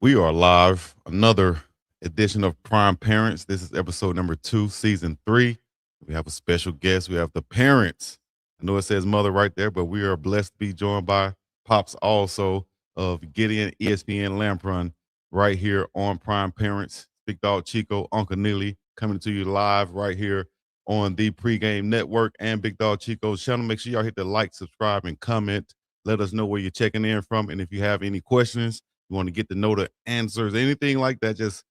We are live. Another edition of Prime Parents. This is episode number 2, season 3. We have a special guest. We have the parents. I know it says mother right there, but we are blessed to be joined by Pops also of Gideon ESPN Lampron right here on Prime Parents. Big Dog Chico, Uncle Neely coming to you live right here on the Pregame Network and Big Dog Chico's channel. Make sure y'all hit the like, subscribe, and comment. Let us know where you're checking in from. And if you have any questions, you want to get to know the answers, anything like that, just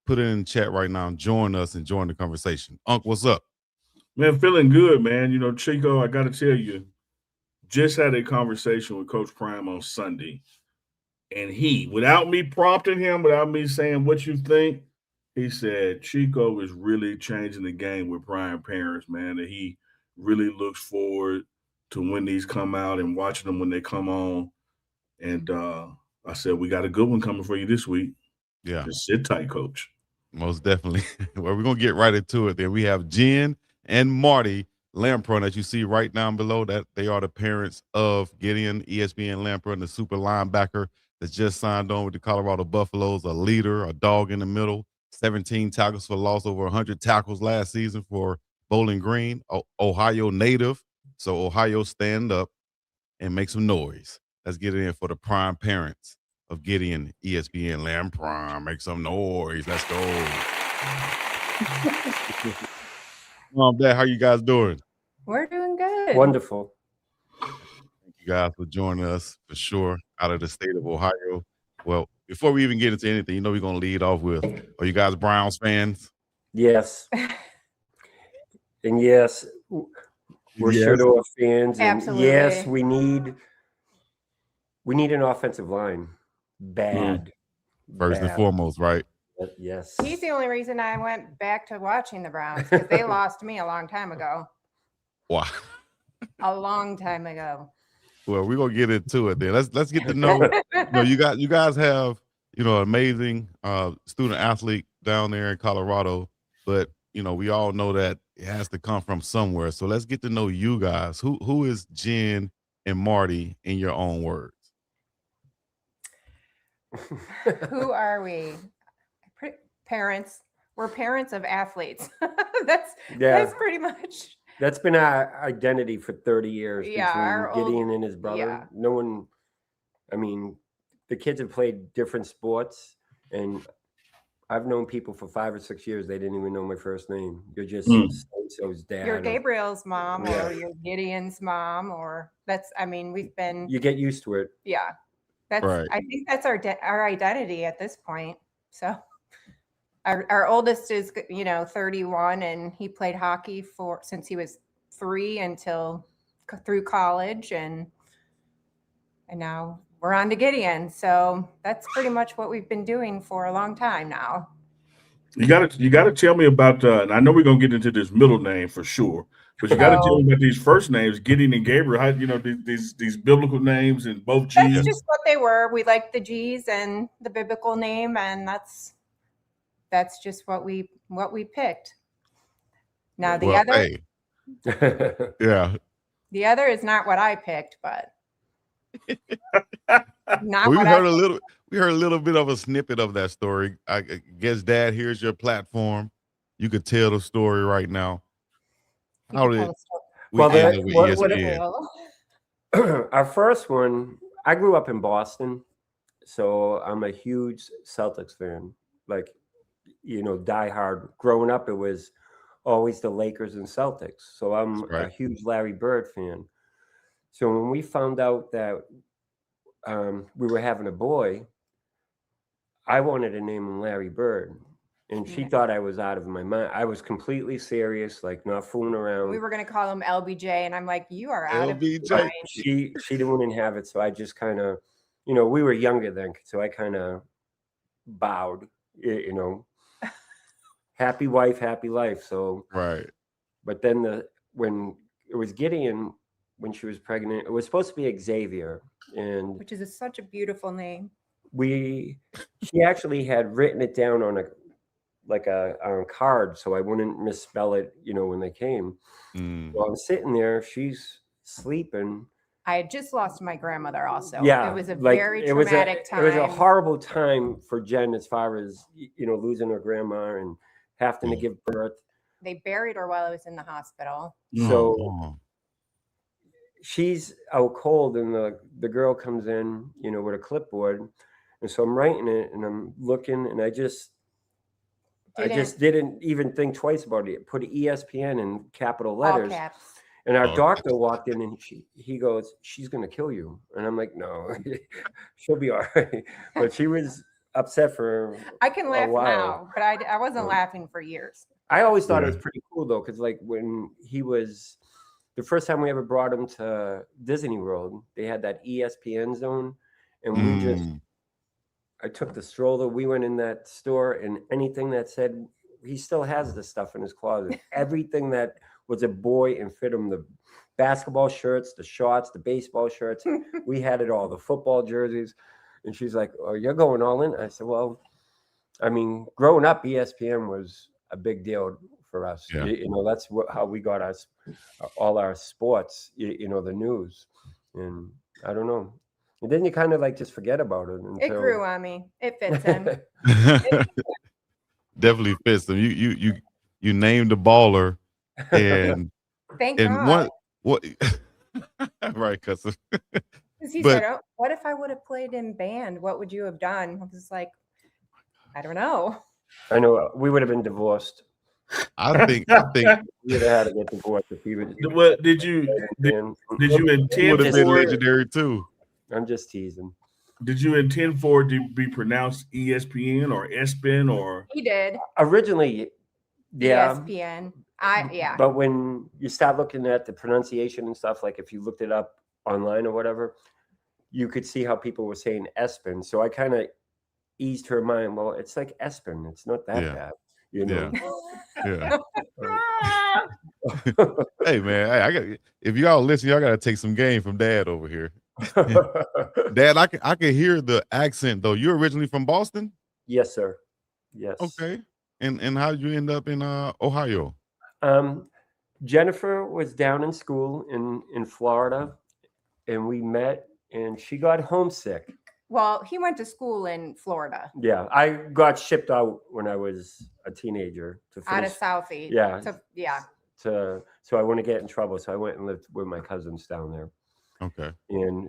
put it in the chat right now and join us and join the conversation. Unc, what's up? Man, feeling good, man. Chico, I got to tell you, just had a conversation with Coach Prime on Sunday. And without me prompting him, without me saying what you think, he said Chico is really changing the game with Prime Parents, man. That he really looks forward to when these come out and watching them when they come on. And I said, we got a good one coming for you this week. Yeah, Just sit tight, Coach. most definitely. Well, we're going to get right into it then. We have Jen and Marty Lampron that you see right down below. That they are the parents of Gideon ESPN Lampron, the super linebacker that just signed on with the Colorado Buffaloes, a leader, a dog in the middle, 17 tackles for loss, over 100 tackles last season for Bowling Green, Ohio native. So Ohio, stand up and make some noise. Let's get it in for the prime parents of Gideon ESPN Lampron. Make some noise. Let's go. Mom, Dad, how you guys doing? We're doing good. Wonderful. Thank you guys for joining us for sure out of the state of Ohio. Well, before we even get into anything, we're going to lead off with, are you guys Browns fans? Yes. And yes, we're Yes. sure to our fans. And Absolutely. yes, we need an offensive line. Bad. First and Bad. foremost, right? Yes. He's the only reason I went back to watching the Browns because they lost me a long time ago. Wow. A long time ago. Well, we're gonna get into it then. Let's get to know. You guys have amazing student athlete down there in Colorado, but we all know that it has to come from somewhere. So let's get to know you guys. Who is Jen and Marty in your own words? Who are we? Parents. We're parents of athletes. That's pretty much. That's been our identity for 30 years Yeah, between Gideon and his brother. yeah. No one, the kids have played different sports, and I've known people for 5 or 6 years. They didn't even know my first name. You're just so-and-so's dad. You're Gabriel's mom Yeah. or you're Gideon's mom, or we've been. You get used to it. Yeah. That's Right. I think that's our identity at this point. So our oldest is 31, and he played hockey since he was 3 through college, and now we're on to Gideon. So that's pretty much what we've been doing for a long time now. You gotta tell me about and I know we're gonna get into this middle name for sure, but you gotta tell me about these first names, Gideon and Gabriel. How these biblical names and both G's. That's just what they were. We liked the G's and the biblical name, and that's just what we picked. Now the Yeah. The other is not what I picked, but not we what heard a little bit of a snippet of that story. I guess, Dad, here's your platform. You could tell the story right now. How did we end up with ESPN? Our first one, I grew up in Boston, so I'm a huge Celtics fan. Diehard. Growing up, it was always the Lakers and Celtics. So I'm a huge Larry Bird fan. So when we found out that we were having a boy, I wanted to name him Larry Bird. And she thought I was out of my mind. I was completely serious, not fooling around. We were going to call him LBJ, and I'm like, you are out of your LBJ. mind. She didn't have it, so I just kind of, we were younger then, so I kind of bowed, happy wife, happy life. So right. But then when it was Gideon, when she was pregnant, it was supposed to be Xavier, and which is such a beautiful name. She actually had written it down on a card, so I wouldn't misspell it, when they came. So I'm sitting there, she's sleeping, I had just lost my grandmother also. Yeah, It was a like, very traumatic time. It was a horrible time for Jen as far as, losing her grandma and having to give birth. They buried her while I was in the hospital. So she's out cold, and the girl comes in, with a clipboard. And so I'm writing it, and I'm looking, and I just didn't even think twice about it. Put ESPN in capital letters. All caps. And our doctor walked in, and he goes, "She's going to kill you." And I'm like, "No, she'll be all right." But she was upset for I can laugh a while. now, but I wasn't laughing for years. I always thought it was pretty cool, though, because like when he was the first time we ever brought him to Disney World, they had that ESPN zone, and I took the stroller. We went in that store, and anything that said, he still has the stuff in his closet. Everything that was a boy and fit him, the basketball shirts, the shorts, the baseball shirts. We had it all, the football jerseys. And she's like, "Oh, you're going all in?" I said, "Well, I mean, growing up, ESPN was a big deal for us. Yeah. That's how we got us all our sports, the news." And I don't know. And then you kind of like just forget about it. It grew on me. It fits in. Definitely fits them. You named the baller, and thank God. What right? Because he said, "Oh, what if I would have played in band? What would you have done?" I was like, "I don't know." I know we would have been divorced. I think we would have had to get divorced if he was. What did you intend? Would have been legendary too. I'm just teasing. Did you intend for it to be pronounced ESPN or ESPN or? He did. Originally, yeah. ESPN. But when you start looking at the pronunciation and stuff, like if you looked it up online or whatever, you could see how people were saying Espen. So I kind of eased her mind. Well, it's like Espen. It's not that bad, Yeah. Hey man, if y'all listen, y'all gotta take some game from Dad over here. Dad, I can hear the accent though. You're originally from Boston? Yes, sir. Yes. Okay. And how did you end up in Ohio? Jennifer was down in school in Florida, and we met, and she got homesick. Well, he went to school in Florida. Yeah, I got shipped out when I was a teenager to finish, out of Southeast. Yeah. So I wouldn't get in trouble. So I went and lived with my cousins down there. Okay. And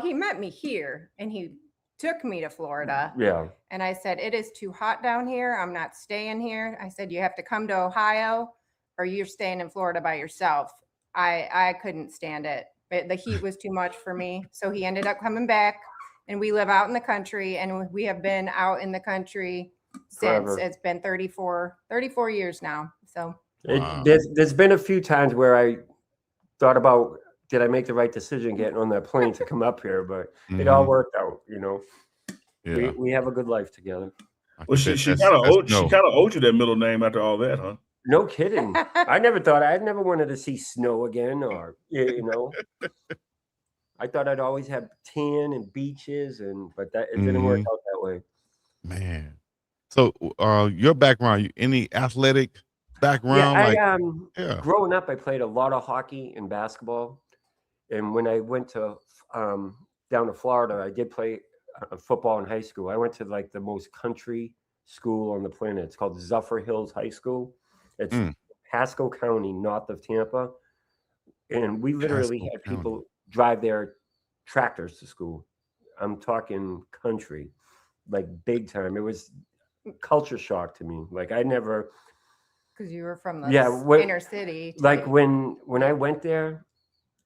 he met me here, and he took me to Florida. Yeah. And I said, "It is too hot down here. I'm not staying here." I said, "You have to come to Ohio, or you're staying in Florida by yourself." I couldn't stand it. The heat was too much for me. So he ended up coming back, and we live out in the country, and we have been out in the country since. Forever. It's been 34 years now. So there's been a few times where I thought about, did I make the right decision getting on that plane to come up here? But it all worked out, Yeah. We have a good life together. Well, she kind of owed you that middle name after all that, huh? No kidding. I never wanted to see snow again, or I thought I'd always have tan and beaches, but it didn't work out that way. Man. So your background, any athletic background? Growing up, I played a lot of hockey and basketball. And when I went to down to Florida, I did play football in high school. I went to like the most country school on the planet. It's called Zephyr Hills High School. It's Pasco County, north of Tampa. And we literally had people drive their tractors to school. I'm talking country, like big time. It was culture shock to me. Like I never. Because you were from the inner city. Like when I went there,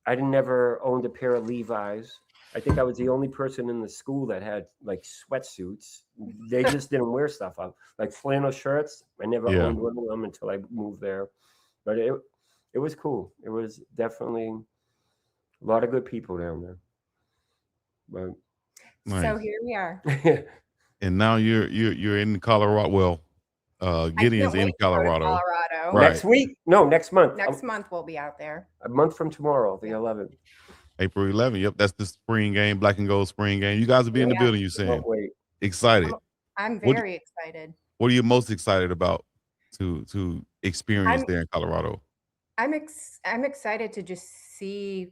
I never owned a pair of Levi's. I think I was the only person in the school that had like sweatsuits. They just didn't wear stuff up. Like flannel shirts. I never owned one of them until I moved there. But it was cool. It was definitely a lot of good people down there. But so here we are. And now you're in Colorado. Well, Gideon's in Colorado. Right. Next week? No, next month. Next month we'll be out there. A month from tomorrow, the 11th. April 11th. Yep, that's the spring game, black and gold spring game. You guys will be in the building, you saying? Excited. I'm very excited. What are you most excited about to experience there in Colorado? I'm excited to just see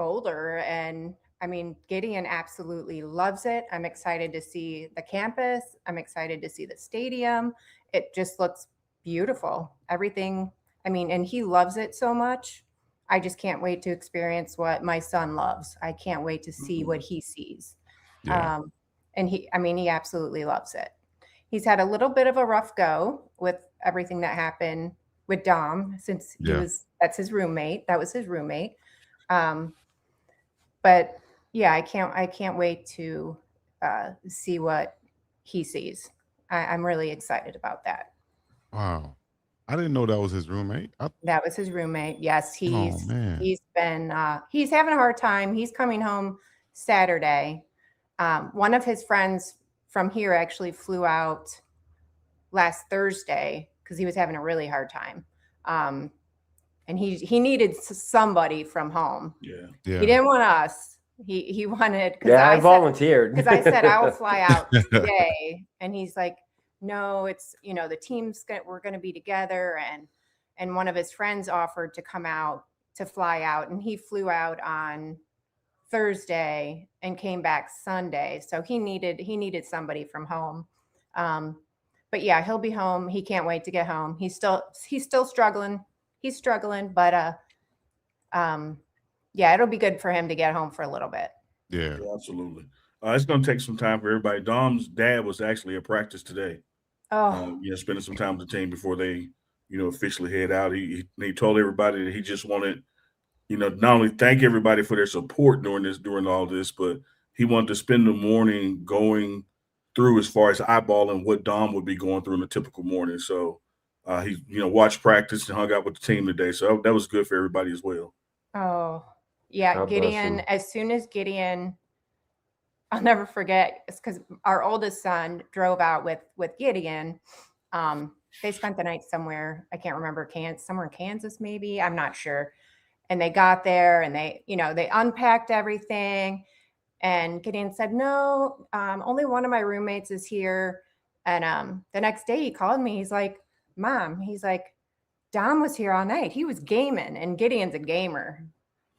Boulder. And I mean, Gideon absolutely loves it. I'm excited to see the campus. I'm excited to see the stadium. It just looks beautiful. Everything. I mean, and he loves it so much. I just can't wait to experience what my son loves. I can't wait to see what he sees. Yeah. And he absolutely loves it. He's had a little bit of a rough go with everything that happened with Dom, since that's his roommate. That was his roommate. But yeah, I can't wait to see what he sees. I'm really excited about that. Wow. I didn't know that was his roommate. That was his roommate. Yes, he's man. been he's having a hard time. He's coming home Saturday. One of his friends from here actually flew out last Thursday because he was having a really hard time. And he needed somebody from home. Yeah. He didn't want us. He wanted. I volunteered. Because I said I will fly out today, and he's like, no, it's the team's we're going to be together, and one of his friends offered to come out to fly out, and he flew out on Thursday and came back Sunday. So he needed somebody from home. But yeah, he'll be home. He can't wait to get home. He's still struggling. He's struggling, but yeah, it'll be good for him to get home for a little bit. Yeah, absolutely. It's going to take some time for everybody. Dom's dad was actually at practice today. Oh, Spending some time with the team before they, officially head out. He told everybody that he just wanted, not only thank everybody for their support during all this, but he wanted to spend the morning going through as far as eyeballing what Dom would be going through in a typical morning. So he, watched practice and hung out with the team today. So that was good for everybody as well. Oh, yeah. God Gideon, as soon as Gideon, I'll never forget, it's because our oldest son drove out with Gideon. They spent the night somewhere. I can't remember, somewhere in Kansas, maybe. I'm not sure. And they got there and they unpacked everything. And Gideon said, no, only one of my roommates is here. And the next day he called me. He's like, Mom, Dom was here all night. He was gaming, and Gideon's a gamer.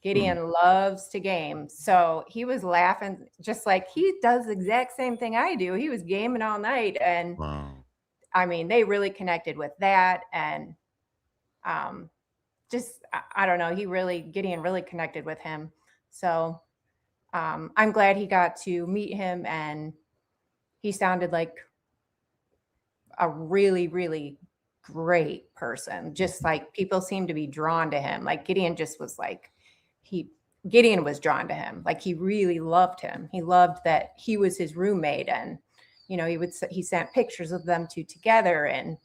Gideon loves to game. So he was laughing, just like he does the exact same thing I do. He was gaming all night. And wow. I mean, they really connected with that. And just, I don't know, Gideon really connected with him. So I'm glad he got to meet him, and he sounded like a really, really great person. Just like people seem to be drawn to him. Like Gideon just was like, Gideon was drawn to him. Like he really loved him. He loved that he was his roommate, and he sent pictures of them two together, and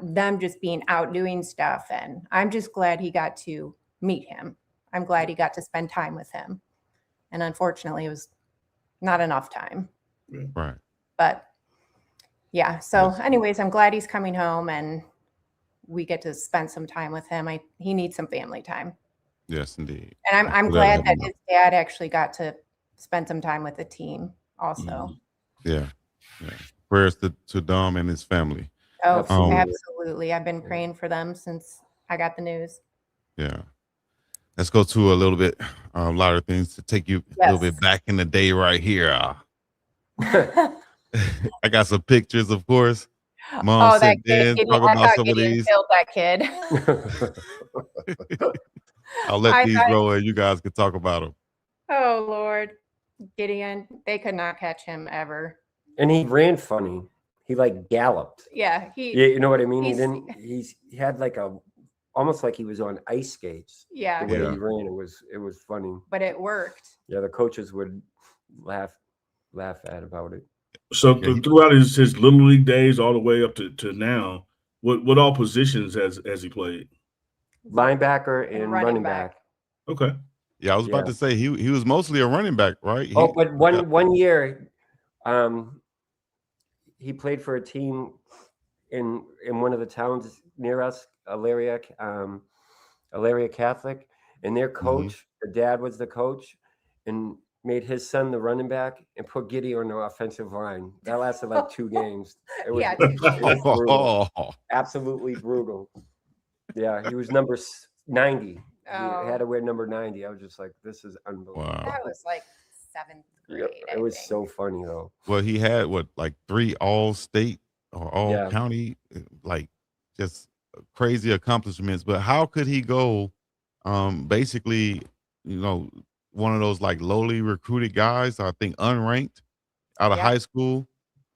them just being out doing stuff. And I'm just glad he got to meet him. I'm glad he got to spend time with him. And unfortunately, it was not enough time. Right. But yeah. So anyways, I'm glad he's coming home and we get to spend some time with him. He needs some family time. Yes, indeed. And I'm glad that his dad actually got to spend some time with the team also. Yeah. Prayers to Dom and his family. Oh, absolutely. I've been praying for them since I got the news. Yeah. Let's go to a little bit, a lot of things to take you a little bit back in the day right here. I got some pictures, of course. Mom sent in, talk about some of these. Killed that kid. I'll let these roll and you guys can talk about them. Oh, Lord. Gideon, they could not catch him ever. And he ran funny. He galloped. Yeah. You know what I mean? He had almost like he was on ice skates. Yeah. The way he ran, it was funny. But it worked. Yeah, the coaches would laugh at about it. So throughout his little league days, all the way up to now, what all positions has he played? Linebacker and running back. Okay. Yeah, I was about to say he was mostly a running back, right? But one year, he played for a team in one of the towns near us, Elaria Catholic, and their coach, the dad was the coach, and made his son the running back and put Gideon on the offensive line. That lasted 2 games. It was brutal. Absolutely brutal. Yeah, he was number 90. He had to wear number 90. I was just like, this is unbelievable. Wow. That was like 7th grade. It was so funny though. Well, he had like 3 all-state or all-county, like just crazy accomplishments. But how could he go, basically, one of those like lowly recruited guys, I think unranked out of high school,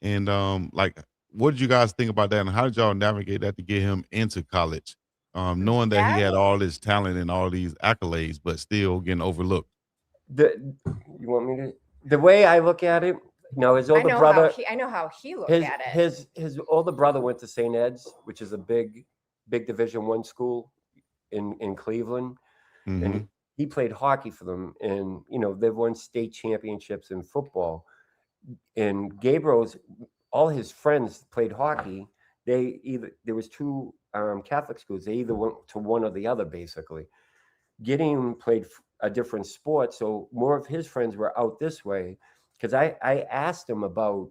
and like, what did you guys think about that, and how did y'all navigate that to get him into college, knowing that he had all this talent and all these accolades, but still getting overlooked? You want me to? The way I look at it, his older brother. I know how he looked at it. His older brother went to St. Ed's, which is a big Division I school in Cleveland, and he played hockey for them, and they've won state championships in football. And Gabriel's, all his friends played hockey. There was 2 Catholic schools. They either went to one or the other, basically. Gideon played a different sport, so more of his friends were out this way. Because I asked him about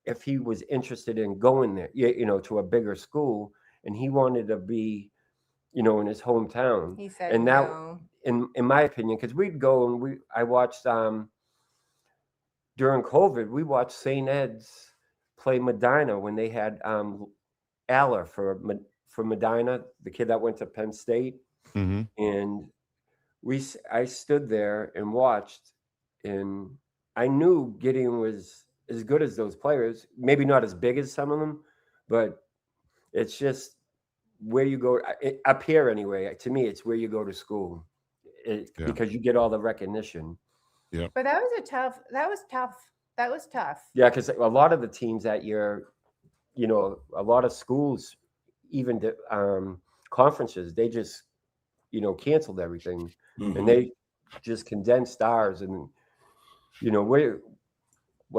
if he was interested in going there, to a bigger school, and he wanted to be, in his hometown. He said and no. In my opinion, because we'd go and I watched during COVID, we watched St. Ed's play Medina when they had Aller for Medina, the kid that went to Penn State, and I stood there and watched, and I knew Gideon was as good as those players, maybe not as big as some of them, but it's just where you go up here anyway. To me, it's where you go to school because you get all the recognition. Yeah. But that was tough. Yeah, because a lot of the teams that year, a lot of schools, even conferences, they just, canceled everything, and they just condensed ours. And we're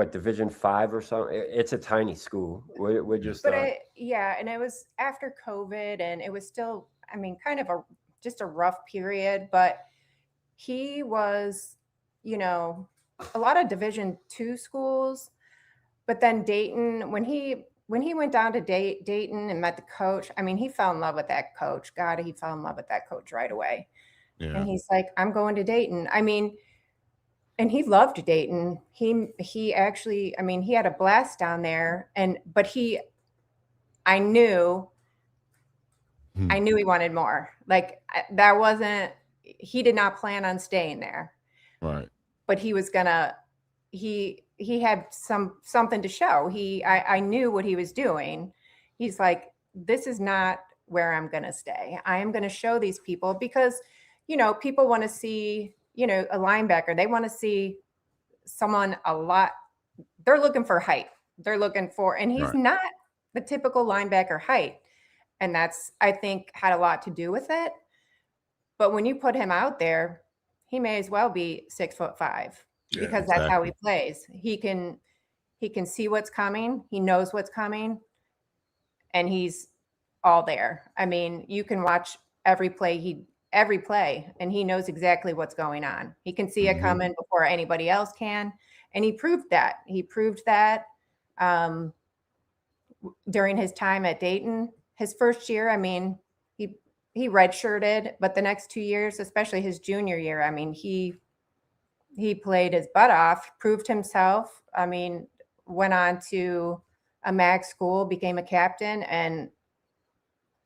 Division 5 or something. It's a tiny school. We're just. But and it was after COVID, and it was still, kind of just a rough period. But he was, a lot of Division 2 schools, but then Dayton, when he went down to Dayton and met the coach, he fell in love with that coach. God, he fell in love with that coach right away. Yeah. And he's like, I'm going to Dayton. And he loved Dayton. He actually, he had a blast down there. But I knew he wanted more. Like that wasn't, he did not plan on staying there. Right. But he was gonna, he had something to show. I knew what he was doing. He's like, this is not where I'm gonna stay. I am gonna show these people, because, people want to see, a linebacker. They want to see someone they're looking for height. They're looking for, and he's not the typical linebacker height. And that's, I think, had a lot to do with it. But when you put him out there, he may as well be 6'5", because that's how he plays. He can see what's coming. He knows what's coming, and he's all there. You can watch every play, and he knows exactly what's going on. He can see it coming before anybody else can, and he proved that. He proved that during his time at Dayton. His first year, he redshirted, but the next 2 years, especially his junior year, he played his butt off, proved himself. Went on to a MAG school, became a captain, and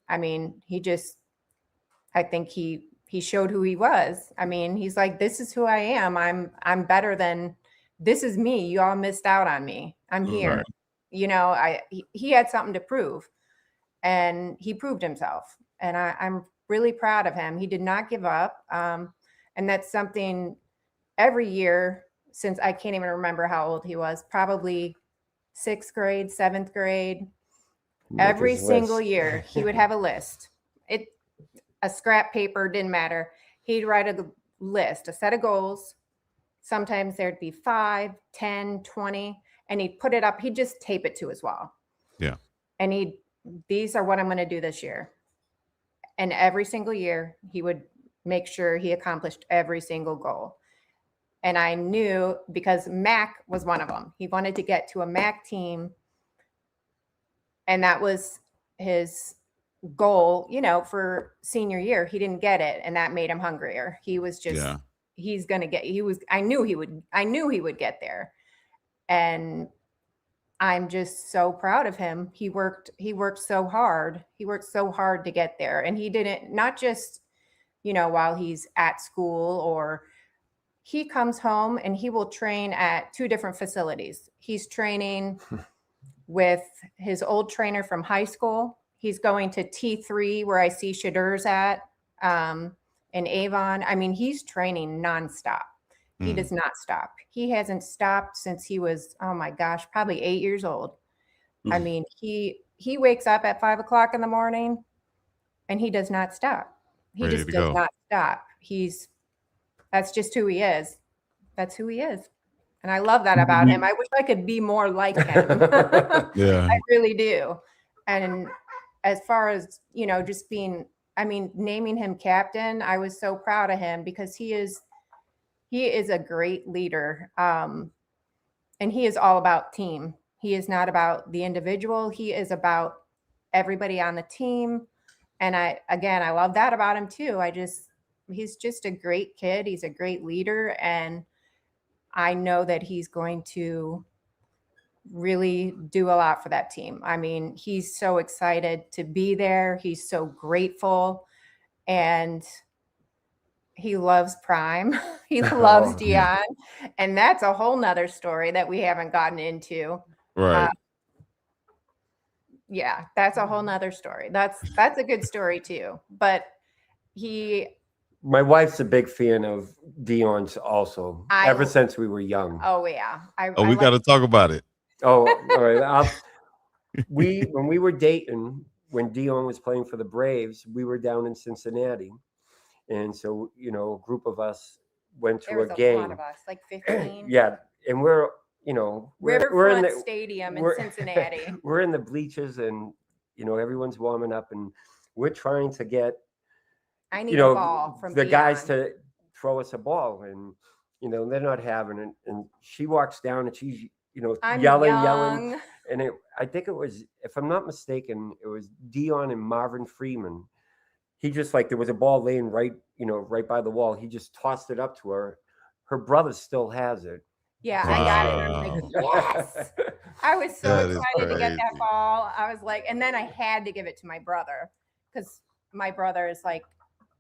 I think he showed who he was. He's like, this is who I am. I'm better than, this is me. You all missed out on me. I'm here. Right. He had something to prove, and he proved himself. And I'm really proud of him. He did not give up. And that's something every year since, I can't even remember how old he was, probably 6th grade, 7th grade. Every single year he would have a list. A scrap paper, didn't matter. He'd write a list, a set of goals. Sometimes there'd be 5, 10, 20, and he'd put it up. He'd just tape it to his wall. Yeah. And these are what I'm going to do this year. And every single year he would make sure he accomplished every single goal. And I knew, because MAC was one of them. He wanted to get to a MAC team. And that was his goal, for senior year. He didn't get it, and that made him hungrier. He was just, I knew he would get there. And I'm just so proud of him. He worked so hard. He worked so hard to get there. And he didn't, not just, while he's at school, or he comes home and he will train at 2 different facilities. He's training with his old trainer from high school. He's going to T3 where I see Shadur's at, in Avon. I mean, he's training nonstop. He does not stop. He hasn't stopped since he was, oh my gosh, probably 8 years old. I mean, he wakes up at 5 o'clock in the morning and he does not stop. He just does not stop. That's just who he is. That's who he is. And I love that about him. I wish I could be more like him. Yeah. I really do. And as far as, just being, naming him captain, I was so proud of him because he is a great leader. And he is all about team. He is not about the individual. He is about everybody on the team. And I love that about him too. He's just a great kid. He's a great leader. And I know that he's going to really do a lot for that team. I mean, he's so excited to be there. He's so grateful. And he loves Prime. He loves Deion. And that's a whole nother story that we haven't gotten into. Right. Yeah, that's a whole nother story. That's a good story too. But my wife's a big fan of Deion's also, ever since we were young. Oh yeah. We got to talk about it. Oh, all right. When we were dating, when Deion was playing for the Braves, we were down in Cincinnati. And so, a group of us went to a game. A lot of us, like 15. Yeah. And we're Riverfront in the Stadium in Cincinnati. We're in the bleachers and, everyone's warming up and we're trying to get, I need a ball from the Deion. guys to throw us a ball. And, they're not having it. And she walks down and she's, I'm yelling. And I think it was, if I'm not mistaken, it was Deion and Marvin Freeman. He just there was a ball laying right by the wall. He just tossed it up to her. Her brother still has it. Yeah, I got it. I'm like, yes. I was so excited to get that ball. I was like, and then I had to give it to my brother because my brother is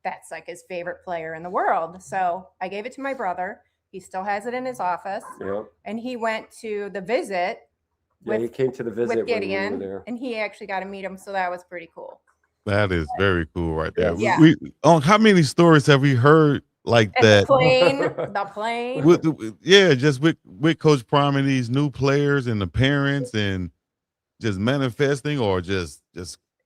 that's his favorite player in the world. So I gave it to my brother. He still has it in his office. Yeah. And he went to the visit. He came to the visit with Gideon, when we were there. and he actually got to meet him. So that was pretty cool. That is very cool right there. Yeah. How many stories have we heard like that? The plane. Just with Coach Prime and these new players and the parents and just manifesting or just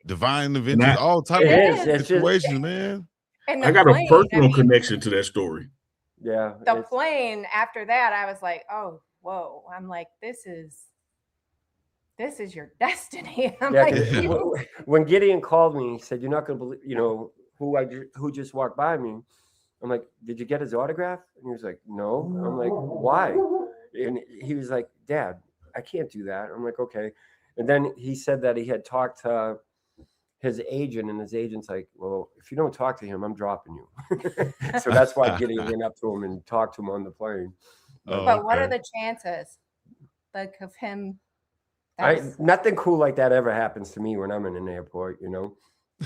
divine events, all type of situations, man. And I got a personal connection to that story. Yeah. The plane after that, I was like, oh, whoa. I'm like, this is your destiny. When Gideon called me, he said, "You're not going to believe, who just walked by me." I'm like, "Did you get his autograph?" And he was like, "No." I'm like, "Why?" And he was like, "Dad, I can't do that." I'm like, "Okay." And then he said that he had talked to his agent, and his agent's like, "Well, if you don't talk to him, I'm dropping you." So that's why Gideon went up to him and talked to him on the plane. But what are the chances, of him? Nothing cool like that ever happens to me when I'm in an airport,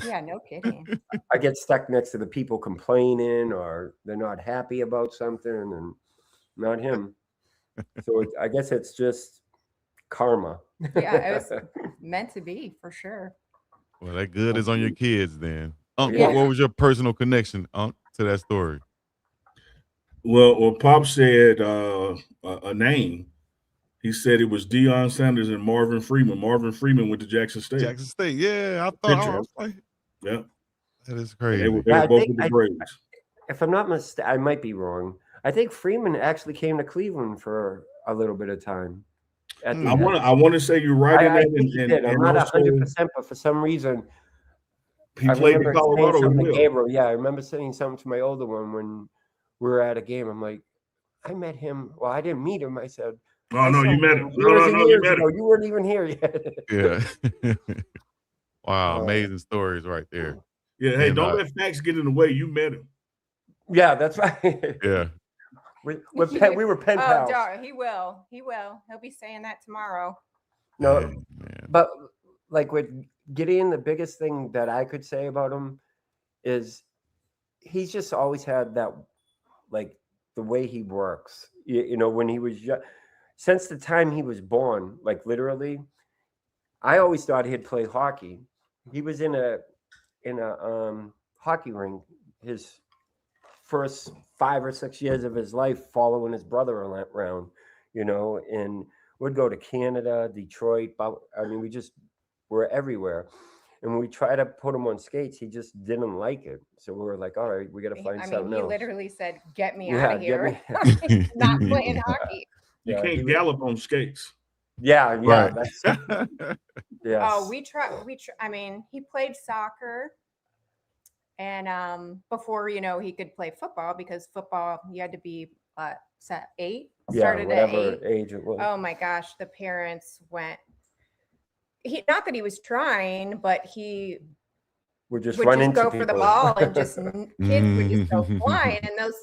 Yeah, no kidding. I get stuck next to the people complaining or they're not happy about something and not him. So I guess it's just karma. Yeah, it was meant to be for sure. Well, that good is on your kids then. What was your personal connection to that story? Well, Pop said a name. He said it was Deion Sanders and Marvin Freeman. Marvin Freeman went to Jackson State. Jackson State, yeah. I was like, yeah. That is crazy. They were both with the Braves. If I'm not mistaken, I might be wrong. I think Freeman actually came to Cleveland for a little bit of time. I want to say you're right in that. I'm not 100%, but for some reason, he played in Colorado. I remember saying something to my older one when we were at a game. I'm like, I met him. Well, I didn't meet him. I said, "Oh no, you met him. You met him. You weren't even here yet." Yeah. Wow, amazing stories right there. Yeah, hey, And, don't let facts get in the way. You met him. Yeah, that's right. yeah. We were pen pals. He will. He'll be saying that tomorrow. No, Dang, man. but like with Gideon, the biggest thing that I could say about him is he's just always had that, like, the way he works. You know, when he was since the time he was born, like literally, I always thought he'd play hockey. He was in a hockey rink his first 5 or 6 years of his life, following his brother around, you know, and would go to Canada, Detroit. I mean, we just were everywhere. And when we tried to put him on skates, he just didn't like it. So we were like, all right, we got to find something else. He literally said, get me out of here. Not playing hockey. You can't gallop on skates. Yeah. Right. Yes. Oh, I mean, he played soccer. And before, you know, he could play football, because football, you had to be 8. Started whatever at 8. age it was. Oh my gosh, the parents went. Not that he was trying, but he would just go people for the ball, and just kids would just go flying. And those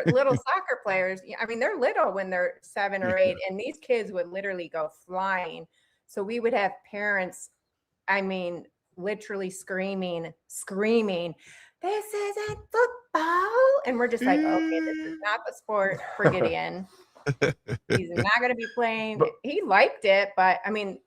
little soccer players, I mean, they're little when they're 7 or 8, and these kids would literally go flying. So we would have parents, I mean, literally screaming, this isn't football. And we're just like, okay, this is not the sport for Gideon. He's not going to be playing. He liked it, but I mean,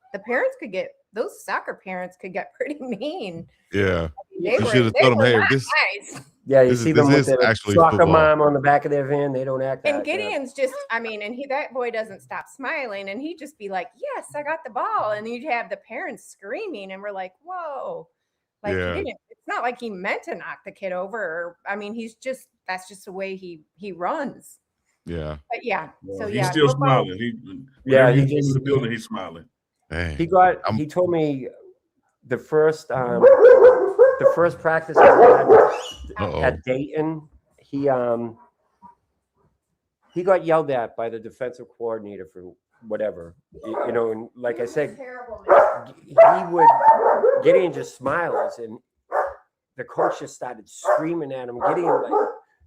those soccer parents could get pretty mean. Yeah. You should have told them, hey, nice. Yeah, you see them with their actually soccer football. Mom on the back of their van. They don't act. And Gideon's just, I mean, and that boy doesn't stop smiling, and he'd just be like, yes, I got the ball. And you'd have the parents screaming, and we're like, whoa. Like, it's not like he meant to knock the kid over. I mean, that's just the way he runs. Yeah. But yeah. So he's still smiling. He just in the building, he's smiling. Dang. He told me the first practice we had at Dayton, he got yelled at by the defensive coordinator for whatever, you know, and like I said, Gideon just smiles, and the coach just started screaming at him. Gideon,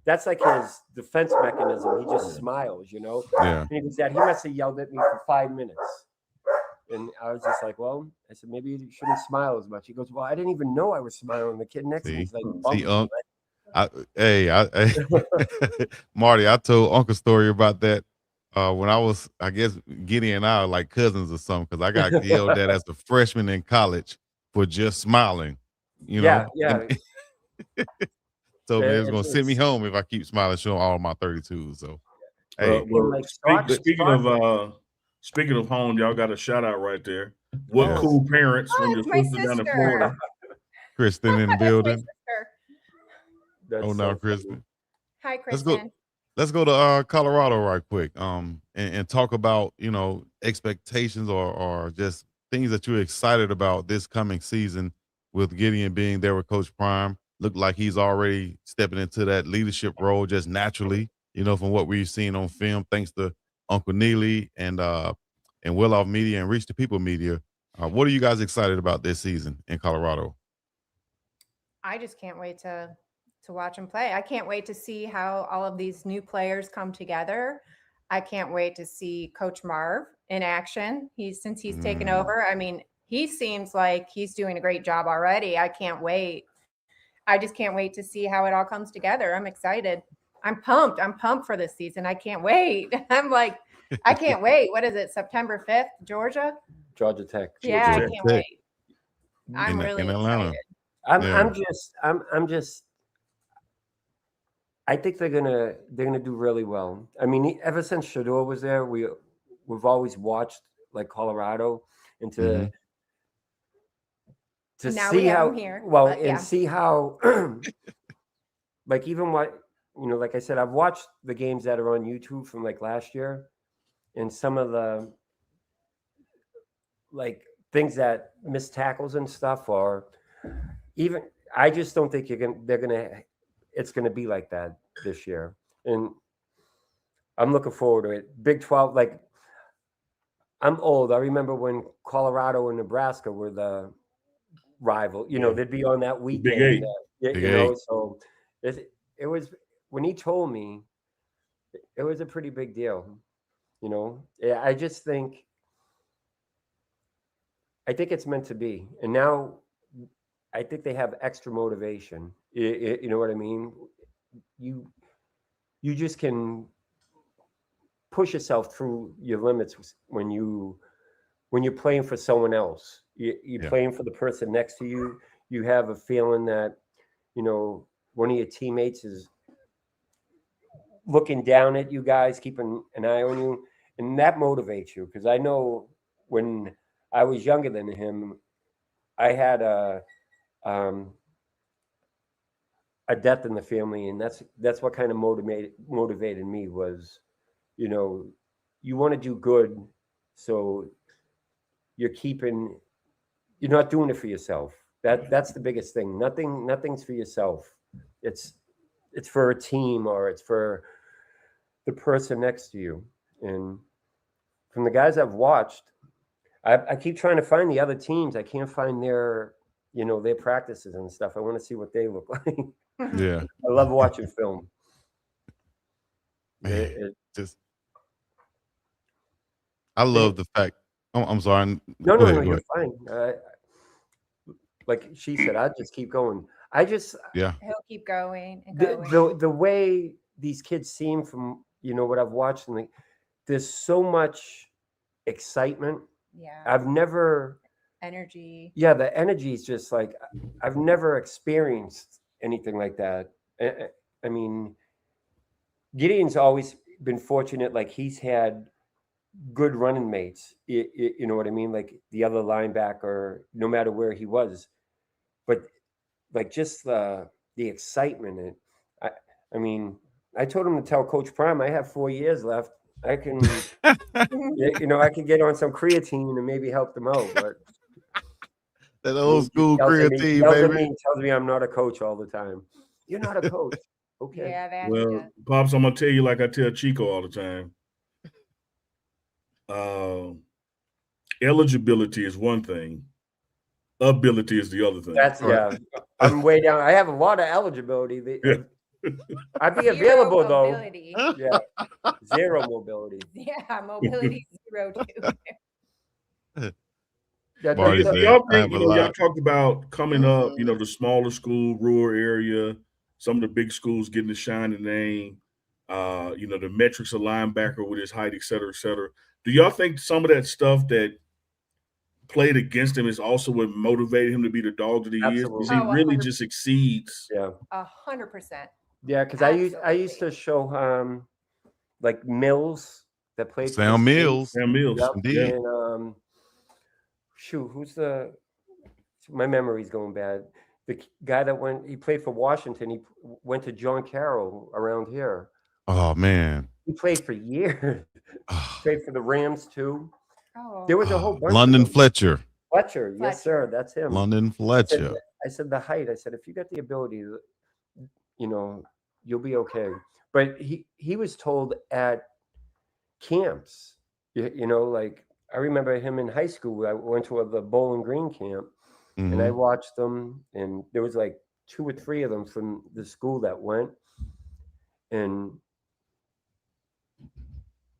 that's like his defense mechanism. He just smiles, you know. Yeah. And he was he must have yelled at me for 5 minutes. And I was just like, well, I said, maybe you shouldn't smile as much. He goes, well, I didn't even know I was smiling. The kid next to me is like, Marty, I told Uncle story about that when I was, I guess, Gideon and I are like cousins or something, because I got yelled at as a freshman in college for just smiling. You know? Yeah. So they was gonna send me home if I keep smiling, showing all my 32s. So, hey, speaking of home, y'all got a shout out right there. What cool parents when you're supposed to down in Florida. Kristen in the building. Oh no, Kristen. Hi, Kristen. Let's go to Colorado right quick. And talk about, you know, expectations or just things that you're excited about this coming season with Gideon being there with Coach Prime. Looked like he's already stepping into that leadership role just naturally, you know, from what we've seen on film, thanks to Uncle Neely and Well Off Media and Reach the People Media. What are you guys excited about this season in Colorado? I just can't wait to watch him play. I can't wait to see how all of these new players come together. I can't wait to see Coach Marv in action. Since he's taken over, I mean, he seems like he's doing a great job already. I can't wait. I just can't wait to see how it all comes together. I'm excited. I'm pumped. I'm pumped for this season. I can't wait. I'm like, I can't wait. What is it? September 5th, Georgia Tech. Yeah, I can't wait. I'm really excited. I think they're gonna do really well. I mean, ever since Shador was there, we've always watched like Colorado and to see how see how like even what, you know, like I said, I've watched the games that are on YouTube from like last year, and some of the like things that missed tackles and stuff, or even I just don't think it's gonna be like that this year. And I'm looking forward to it. Big 12, like I'm old. I remember when Colorado and Nebraska were rival. You know, they'd be on that Big weekend. Eight. You know, so it was, when he told me, it was a pretty big deal. You know, I just think, it's meant to be. And now I think they have extra motivation. You know what I mean? You just can push yourself through your limits when you're playing for someone else. You're playing for the person next to you. You have a feeling that, you know, one of your teammates is looking down at you guys, keeping an eye on you, and that motivates you. Because I know when I was younger than him, I had a death in the family, and that's what kind of motivated me was, you know, you want to do good, so you're not doing it for yourself. That's the biggest thing. Nothing's for yourself. It's for a team, or it's for the person next to you. And from the guys I've watched, I keep trying to find the other teams. I can't find their practices and stuff. I want to see what they look like. Yeah. I love watching film. I love the fact. Oh, I'm sorry. No, you're fine. Like she said, I just keep going. He'll keep going and going. The way these kids seem from, you know, what I've watched, and there's so much excitement. Yeah. I've never energy. Yeah, the energy is just like, I've never experienced anything like that. I mean, Gideon's always been fortunate. Like, he's had good running mates. You know what I mean? Like the other linebacker, no matter where he was, but like just the excitement. And I mean, I told him to tell Coach Prime I have 4 years left. I can, you know, I can get on some creatine and maybe help them out. But that old school creatine, baby. Tells me I'm not a coach all the time. You're not a coach. Okay. Yeah, well, Pops, I'm gonna tell you like I tell Chico all the time. Eligibility is one thing. Ability is the other thing. I'm way down. I have a lot of eligibility. I'd be available though. Yeah. Zero mobility. Yeah, mobility 0 too. Y'all talked about coming up, you know, the smaller school, rural area, some of the big schools getting the shining name, you know, the metrics of linebacker with his height, et cetera, et cetera. Do y'all think some of that stuff that played against him is also what motivated him to be the dog that he is? Because he really just exceeds. Yeah. 100%. Yeah, because I used to show like Mills that played Sam Mills. Yep. Indeed. And my memory's going bad. The guy that he played for Washington, he went to John Carroll around here. Oh man. He played for years. Played for the Rams too. Oh. There was a whole bunch. London Fletcher. Fletcher, yes, sir. That's him. London Fletcher. I said the height. I said, if you got the ability, you know, you'll be okay. But he was told at camps, you know, like I remember him in high school. I went to the Bowling Green camp, and I watched them, and there was like 2 or 3 of them from the school that went. And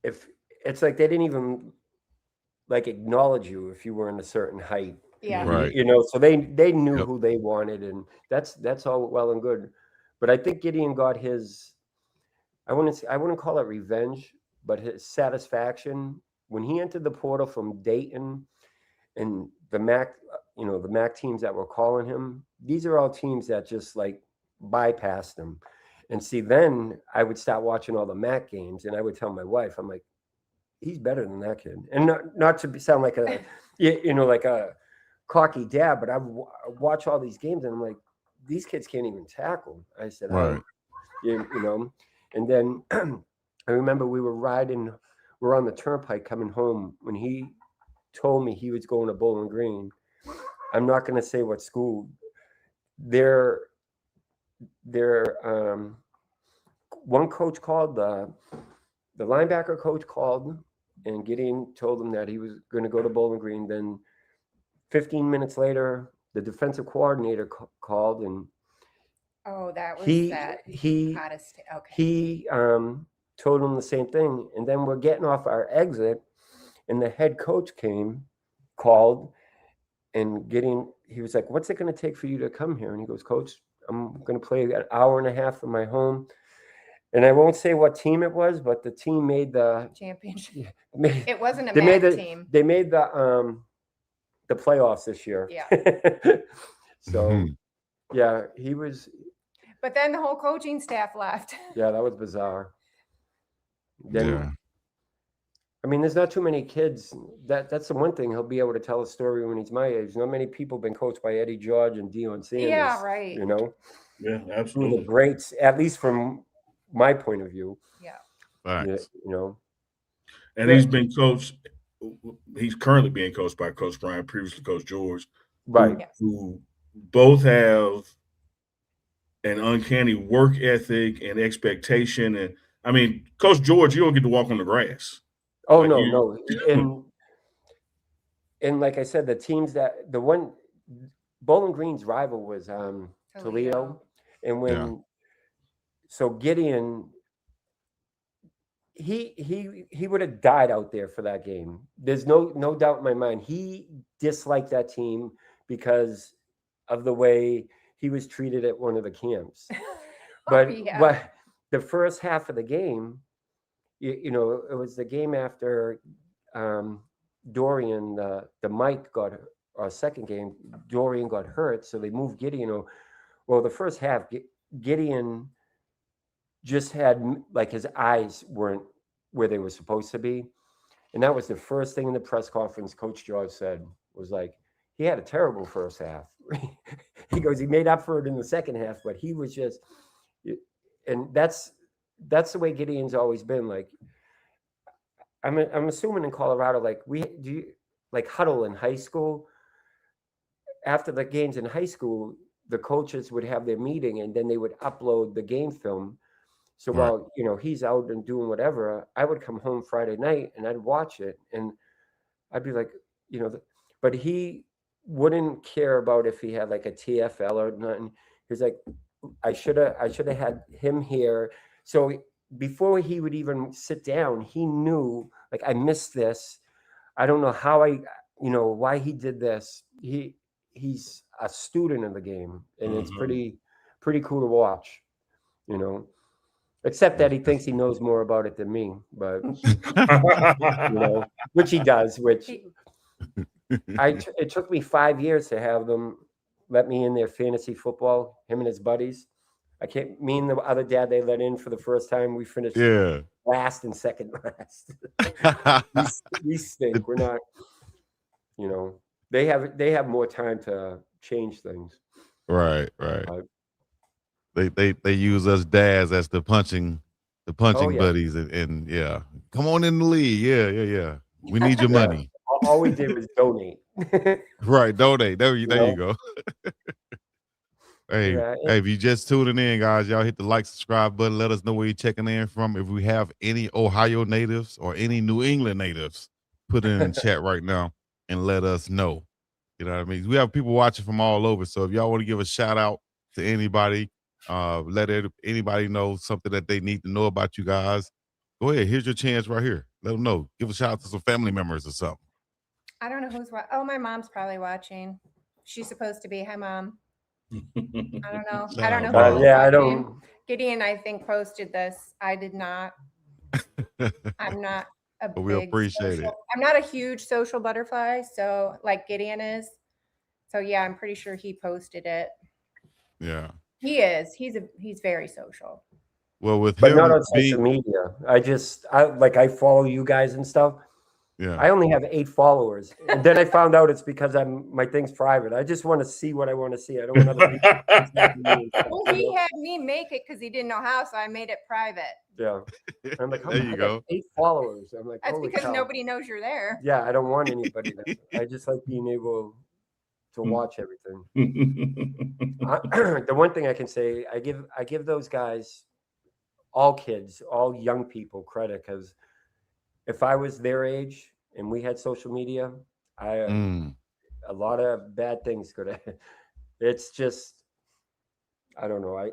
if it's like they didn't even like acknowledge you if you were in a certain height. Yeah. Right. You know, so they knew who they wanted, and that's all well and good. But I think Gideon got his, I wouldn't call it revenge, but his satisfaction when he entered the portal from Dayton and the MAC, you know, the MAC teams that were calling him. These are all teams that just like bypassed him. And see, then I would start watching all the MAC games, and I would tell my wife, I'm like, he's better than that kid. And not to sound like a, you know, like a cocky dad, but I watch all these games, and I'm like, these kids can't even tackle. I said, right. You know, and then I remember we're on the turnpike coming home when he told me he was going to Bowling Green. I'm not going to say what school. Their one coach called, the linebacker coach called, and Gideon told him that he was going to go to Bowling Green. Then 15 minutes later, the defensive coordinator called, and that was he hottest. Okay. he told him the same thing. And then we're getting off our exit, and the head coach called, and he was like, "What's it going to take for you to come here?" And he goes, "Coach, I'm going to play an hour and a half from my home." And I won't say what team it was, but the team made the championship. Yeah, it wasn't a MAC team. They made the playoffs this year. Yeah. So, yeah, he was. But then the whole coaching staff left. Yeah, that was bizarre. Then, yeah. I mean, there's not too many kids. That's the one thing, he'll be able to tell a story when he's my age. Not many people have been coached by Eddie George and Deion Sanders. Yeah, right. You know? Yeah, One absolutely. of the greats, at least from my point of view. Yeah. Thanks. You know? And he's been coached. He's currently being coached by Coach Brian, previously Coach George. Right. Who both have an uncanny work ethic and expectation. And I mean, Coach George, you don't get to walk on the grass. Oh, Like no. And like I said, the teams Bowling Green's rival was Toledo. And so Gideon, he would have died out there for that game. There's no doubt in my mind. He disliked that team because of the way he was treated at one of the camps. But the first half of the game, you know, it was the game after Dorian, the Mike got, our second game, Dorian got hurt, so they moved Gideon. Well, the first half, Gideon just had, like, his eyes weren't where they were supposed to be. And that was the first thing in the press conference Coach George said, was like, he had a terrible first half. He goes, he made up for it in the second half, but he was just, and that's the way Gideon's always been. Like, I'm assuming in Colorado, like, do you like huddle in high school? After the games in high school, the coaches would have their meeting, and then they would upload the game film. So while, you know, he's out and doing whatever, I would come home Friday night and I'd watch it, and I'd be like, you know, but he wouldn't care about if he had like a TFL or nothing. He was like, I should have had him here. So before he would even sit down, he knew, like, I missed this. I don't know how why he did this. He's a student of the game, and it's pretty cool to watch, you know. Except that he thinks he knows more about it than me, but you know, which he does. Which it took me 5 years to have them let me in their fantasy football. Him and his buddies. Me and the other dad they let in for the first time. We finished last and second last. we stink. We're not. You know, they have more time to change things. Right. They use us dads as the punching buddies, and yeah, come on in the league. Yeah. We need your money. All we did was donate. Right, donate. There you go. Hey, if you just tuning in, guys, y'all hit the like, subscribe button. Let us know where you're checking in from. If we have any Ohio natives or any New England natives, put it in the chat right now and let us know. You know what I mean? We have people watching from all over. So if y'all want to give a shout out to anybody, let anybody know something that they need to know about you guys, go ahead. Here's your chance right here. Let them know. Give a shout out to some family members or something. I don't know who's watching. Oh, my mom's probably watching. She's supposed to be. Hi, Mom. I don't know. I don't know. I don't. Gideon, I think, posted this. I did not. I'm not but we appreciate it. I'm not a huge social butterfly, so like Gideon is. So yeah, I'm pretty sure he posted it. Yeah. He is. He's very social. Well, but not on social media. I follow you guys and stuff. Yeah. I only have 8 followers, and then I found out it's because my thing's private. I just want to see what I want to see. I don't want other people. Well, he had me make it because he didn't know how, so I made it private. Yeah. I'm like, there you go. 8 followers. I'm like, that's because nobody knows you're there. Yeah, I don't want anybody there. I just like being able to watch everything. The one thing I can say, I give those guys, all kids, all young people, credit, because if I was their age and we had social media, a lot of bad things could have. It's just, I don't know.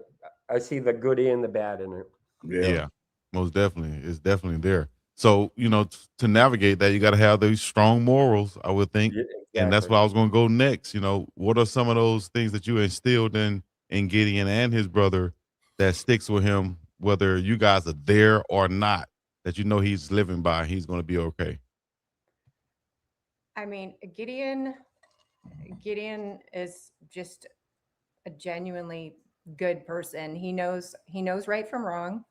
I see the good and the bad in it. Yeah, most definitely. It's definitely there. So, to navigate that, you got to have these strong morals, I would think. Yeah, And that's exactly. where I was going to go next. What are some of those things that you instilled in Gideon and his brother that sticks with him, whether you guys are there or not, that he's living by, he's going to be okay? I mean, Gideon is just a genuinely good person. He knows right from wrong.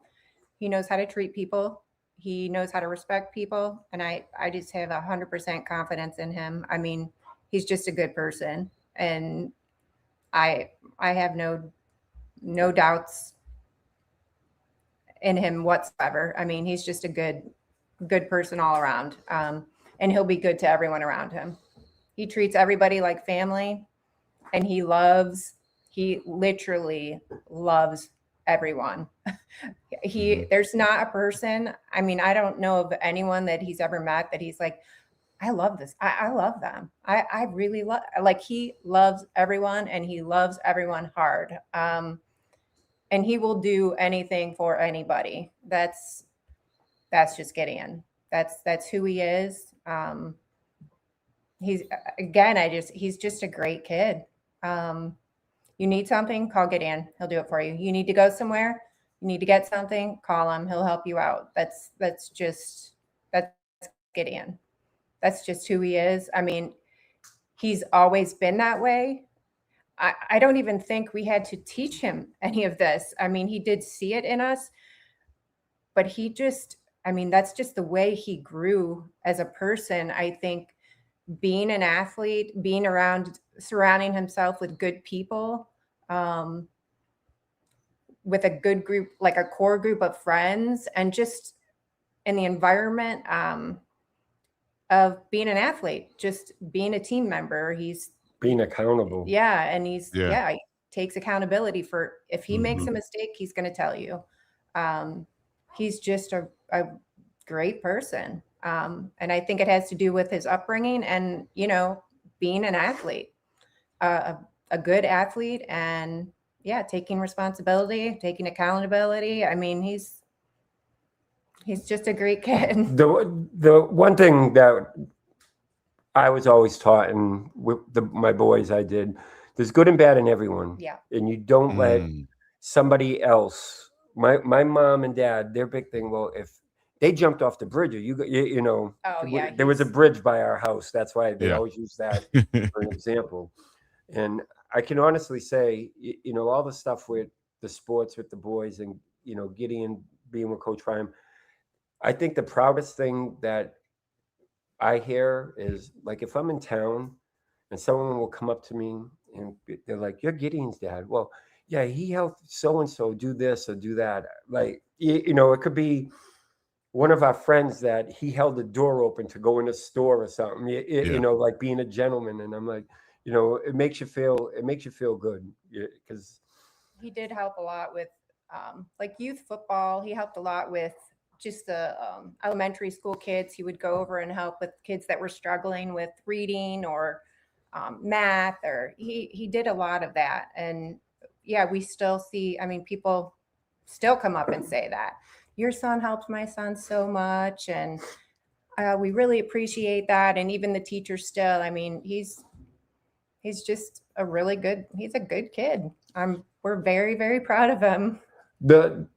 He knows how to treat people. He knows how to respect people. And I just have 100% confidence in him. I mean, he's just a good person. And I have no doubts in him whatsoever. I mean, he's just a good person all around. And he'll be good to everyone around him. He treats everybody like family, and he literally loves everyone. There's not a person, I mean, I don't know of anyone that he's ever met that he's like, I love this. I love them. I really love, like, he loves everyone, and he loves everyone hard. And he will do anything for anybody. That's just Gideon. That's who he is. He's just a great kid. You need something, call Gideon. He'll do it for you. You need to go somewhere, you need to get something, call him. He'll help you out. That's Gideon. That's just who he is. I mean, he's always been that way. I don't even think we had to teach him any of this. I mean, he did see it in us, but that's just the way he grew as a person. I think being an athlete, surrounding himself with good people, with a good group, like a core group of friends, and just in the environment of being an athlete, just being a team member. He's being accountable. Yeah. And he takes accountability for, if he makes a mistake, he's going to tell you. He's just a great person. And I think it has to do with his upbringing and, being an athlete, a good athlete, and taking responsibility, taking accountability. I mean, he's just a great kid. The one thing that I was always taught, and with my boys, there's good and bad in everyone. Yeah. And you don't let somebody else, my mom and dad, their big thing, well, if they jumped off the bridge, there was a bridge by our house. That's why they always use that for an example. And I can honestly say, all the stuff with the sports with the boys and, Gideon being with Coach Ryan, I think the proudest thing that I hear is, like, if I'm in town and someone will come up to me and they're like, "You're Gideon's dad." Well, yeah, he helped so-and-so do this or do that. Like, it could be one of our friends that he held the door open to go in a store or something, like being a gentleman. And I'm like, it makes you feel good, because he did help a lot with like youth football. He helped a lot with just the elementary school kids. He would go over and help with kids that were struggling with reading or math, or he did a lot of that. And we still see, I mean, people still come up and say that your son helped my son so much, and we really appreciate that. And even the teachers still, I mean, he's just he's a good kid. We're very, very proud of him. The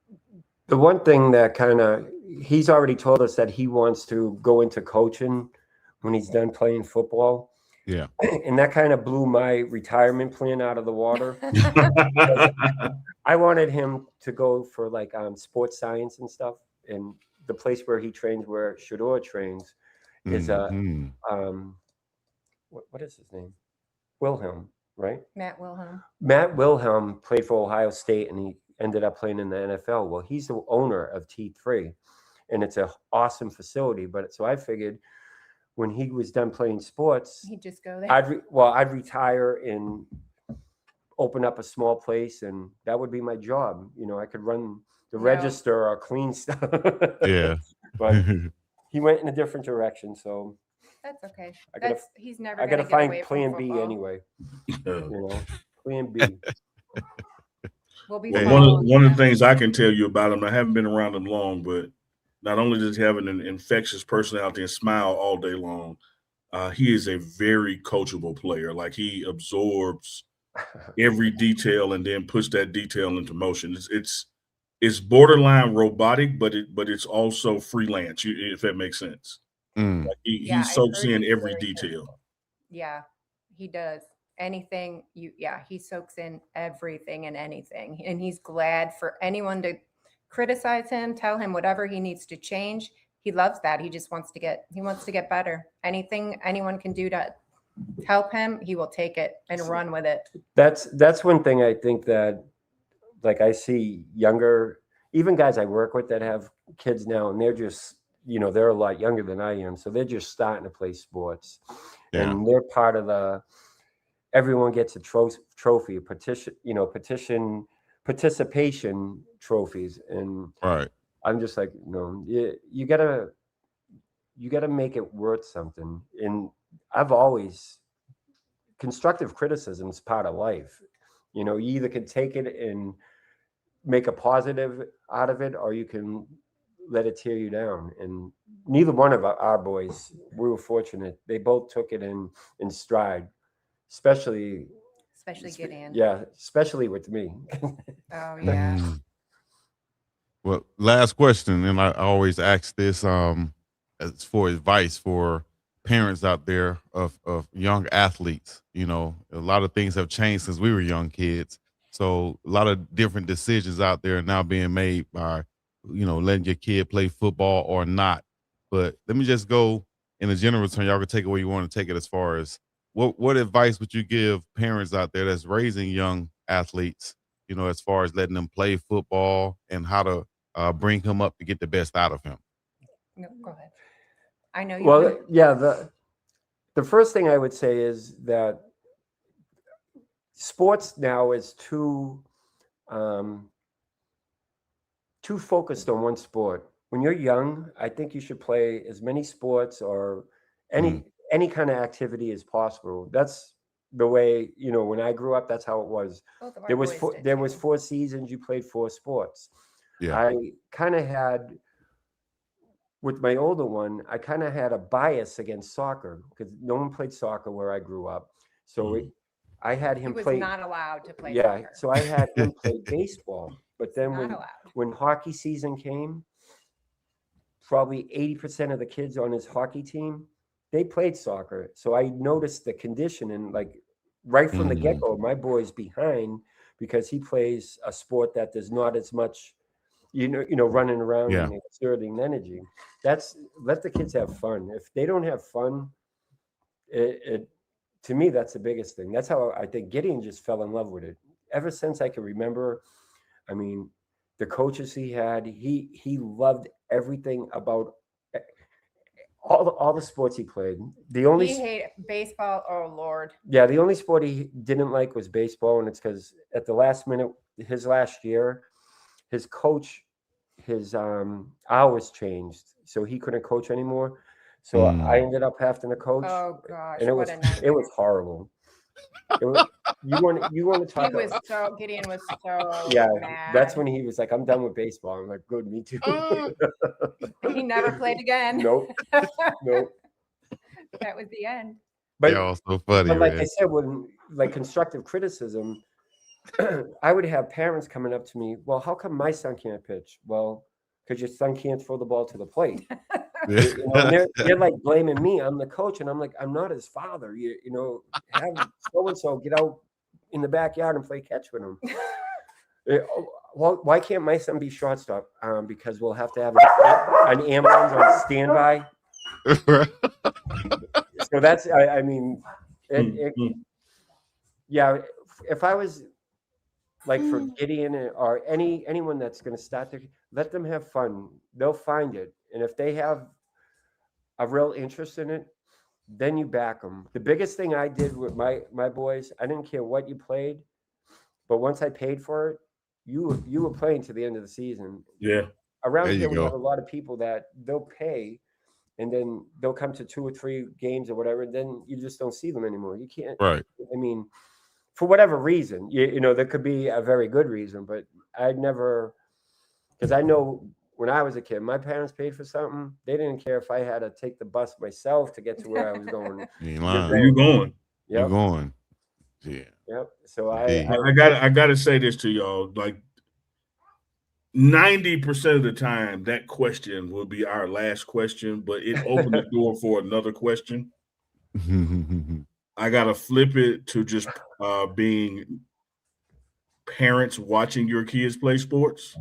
one thing that he's already told us that he wants to go into coaching when he's done playing football. Yeah. And that kind of blew my retirement plan out of the water. I wanted him to go for like sports science and stuff. And the place where he trains, where Shador trains, is what is his name? Wilhelm, right? Matt Wilhelm. Matt Wilhelm played for Ohio State, and he ended up playing in the NFL. Well, he's the owner of T3, and it's an awesome facility. But so I figured when he was done playing sports, he'd just go there. I'd retire and open up a small place, and that would be my job. I could run the register or clean stuff. Yeah. But he went in a different direction. So That's okay. I gotta- He's never I going gotta to get find away Plan from B football. anyway. Uh, You know, Plan B. We'll be Well, following one of him. the things I can tell you about him, I haven't been around him long, but not only does he have an infectious personality and smile all day long, he is a very coachable player. Like, he absorbs every detail and then puts that detail into motion. It's borderline robotic, but it's also freelance, if that makes sense. Mm. Like, he I've soaks heard in he's every very detail. coachable. Yeah, he does. Anything he soaks in everything and anything. And he's glad for anyone to criticize him, tell him whatever he needs to change. He loves that. He just wants to get better. Anything anyone can do to help him, he will take it and run with it. That's one thing I think that, like, I see younger, even guys I work with that have kids now, and they're just, they're a lot younger than I am, so they're just starting to play sports, and they're part of the. Everyone gets a trophy, participation trophies, and Right. I'm just like, no, you gotta make it worth something. And I've always, constructive criticism is part of life. You either can take it and make a positive out of it, or you can let it tear you down. And neither one of our boys, we were fortunate. They both took it in stride, especially Gideon. Yeah, especially with me. Oh yeah. Well, last question, and I always ask this as for advice for parents out there of young athletes. A lot of things have changed since we were young kids. So a lot of different decisions out there now being made by, letting your kid play football or not. But let me just go in a general term. Y'all can take it where you want to take it as far as what advice would you give parents out there that's raising young athletes, as far as letting them play football and how to bring him up to get the best out of him? No, go ahead. I know you. Well, yeah, the first thing I would say is that sports now is too focused on one sport. When you're young, I think you should play as many sports or any kind of activity as possible. That's the way, when I grew up, that's how it was. There was 4 seasons, you played 4 sports. Yeah. I kind of had, with my older one, I kind of had a bias against soccer because no one played soccer where I grew up. So I had him play. He was not allowed to play Yeah, soccer. so I had him play baseball. But then Not allowed. when hockey season came, probably 80% of the kids on his hockey team, they played soccer. So I noticed the condition, and like right from the get-go, my boy's behind because he plays a sport that there's not as much, running around and exerting energy. Let the kids have fun. If they don't have fun, to me, that's the biggest thing. That's how I think Gideon just fell in love with it. Ever since I can remember, I mean, the coaches he had, he loved everything about all the sports he played. He hated baseball. Oh Lord. Yeah, the only sport he didn't like was baseball, and it's because at the last minute, his last year, his coach, his hours changed, so he couldn't coach anymore. So I ended up having to coach. Oh gosh, and it was horrible. You want to talk? Gideon was so mad. That's when he was like, "I'm done with baseball." I'm like, "Good, me too." He never played again. Nope. That was the end. But they're all so funny. But like I said, when constructive criticism, I would have parents coming up to me. Well, how come my son can't pitch? Well, because your son can't throw the ball to the plate. They're like blaming me. I'm the coach, and I'm like, I'm not his father. Have so and so get out in the backyard and play catch with him. Well, why can't my son be shortstop? Because we'll have to have an ambulance on standby. So that's, I mean, yeah. If I was like for Gideon or anyone that's going to start let them have fun. They'll find it. And if they have a real interest in it, then you back them. The biggest thing I did with my boys, I didn't care what you played, but once I paid for it, you were playing to the end of the season. Yeah. Around here, we have a lot of people that they'll pay and then they'll come to 2 or 3 games or whatever, and then you just don't see them anymore. You can't. Right. I mean, for whatever reason, you know, there could be a very good reason, but I'd never, because I know when I was a kid, my parents paid for something. They didn't care if I had to take the bus myself to get to where I was going. You ain't Where lying. you going? You Yep. going. Yeah. Yep. So Indeed. I gotta say this to y'all. Like 90% of the time, that question will be our last question, but it opened the door for another question. I gotta flip it to just being parents watching your kids play sports,